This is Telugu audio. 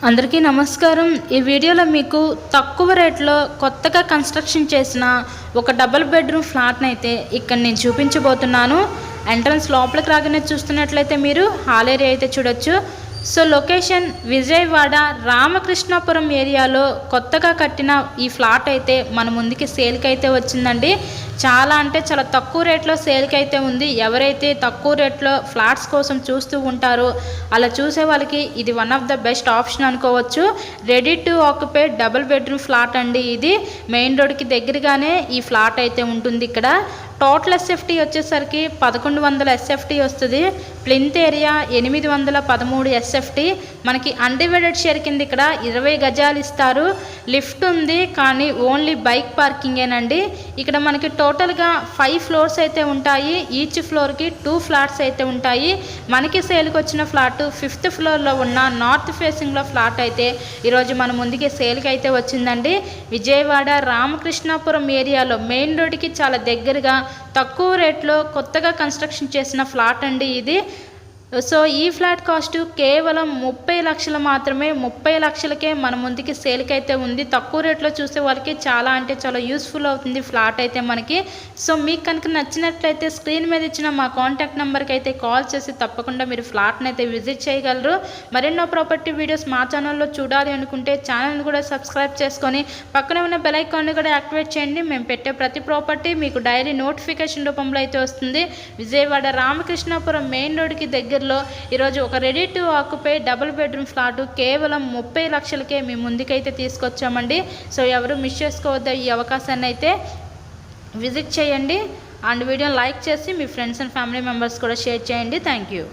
అందరికీ నమస్కారం। ఈ వీడియోలో మీకు తక్కువ రేట్లో కొత్తగా కన్స్ట్రక్షన్ చేసిన ఒక డబుల్ బెడ్రూమ్ ఫ్లాట్ని అయితే ఇక్కడ నేను చూపించబోతున్నాను। ఎంట్రన్స్ లోపలికి రాగానే చూస్తున్నట్లయితే మీరు హాల్ ఏరియా అయితే చూడొచ్చు। సో లొకేషన్ విజయవాడ రామకృష్ణాపురం ఏరియాలో కొత్తగా కట్టిన ఈ ఫ్లాట్ అయితే మన ముందుకి సేల్కి అయితే వచ్చిందండి। చాలా అంటే చాలా తక్కువ రేట్లో సేల్కి అయితే ఉంది। ఎవరైతే తక్కువ రేట్లో ఫ్లాట్స్ కోసం చూస్తూ ఉంటారో అలా చూసే వాళ్ళకి ఇది one of the best option అనుకోవచ్చు। Ready to occupy double bedroom flat అండి। ఇది మెయిన్ రోడ్కి దగ్గరగానే ఈ ఫ్లాట్ అయితే ఉంటుంది। ఇక్కడ టోటల్ ఎస్ఎఫ్టీ వచ్చేసరికి 1100 ఎస్ఎఫ్టీ వస్తుంది। Plinth area 813 SFT. మనకి అన్డివైడెడ్ షేర్ కింద ఇక్కడ 20 గజాలు ఇస్తారు। లిఫ్ట్ ఉంది కానీ ఓన్లీ బైక్ పార్కింగేనండి। ఇక్కడ మనకి టోటల్గా 5 ఫ్లోర్స్ అయితే ఉంటాయి। ఈచ్ ఫ్లోర్కి 2 ఫ్లాట్స్ అయితే ఉంటాయి। మనకి సేల్కి వచ్చిన ఫ్లాట్ 5th ఫ్లోర్లో ఉన్న నార్త్ ఫేసింగ్లో ఫ్లాట్ అయితే ఈరోజు మన ముందుకి సేల్కి అయితే వచ్చిందండి। విజయవాడ రామకృష్ణాపురం ఏరియాలో మెయిన్ రోడ్కి చాలా దగ్గరగా తక్కువ రేట్లో కొత్తగా కన్స్ట్రక్షన్ చేసిన ఫ్లాట్ అండి ఇది। సో ఈ ఫ్లాట్ కాస్ట్ కేవలం 30 లక్షలు మాత్రమే। 30 లక్షలకే మన ముందుకి సేల్కి అయితే ఉంది। తక్కువ రేట్లో చూసే వాళ్ళకి చాలా అంటే చాలా యూస్ఫుల్ అవుతుంది ఫ్లాట్ అయితే మనకి। సో మీకు కనుక నచ్చినట్లయితే స్క్రీన్ మీద ఇచ్చిన మా కాంటాక్ట్ నెంబర్కి అయితే కాల్ చేసి తప్పకుండా మీరు ఫ్లాట్ని అయితే విజిట్ చేయగలరు। మరెన్నో ప్రాపర్టీ వీడియోస్ మా ఛానల్లో చూడాలి అనుకుంటే ఛానల్ని కూడా సబ్స్క్రైబ్ చేసుకొని పక్కనే ఉన్న బెల్ ఐకాన్ని కూడా యాక్టివేట్ చేయండి। మేము పెట్టే ప్రతి ప్రాపర్టీ మీకు డైలీ నోటిఫికేషన్ రూపంలో అయితే వస్తుంది। విజయవాడ రామకృష్ణాపురం మెయిన్ రోడ్కి దగ్గర ఈరోజు ఒక ready to occupy double bedroom flat కేవలం 30 లక్షలకే మీ ముందుకైతే తీసుకొచ్చామండి। సో ఎవరు మిస్ చేసుకోవద్దు ఈ అవకాశాన్ని అయితే విజిట్ చేయండి। అండ్ వీడియోని లైక్ చేసి మీ ఫ్రెండ్స్ అండ్ ఫ్యామిలీ మెంబర్స్ కూడా షేర్ చేయండి। Thank you.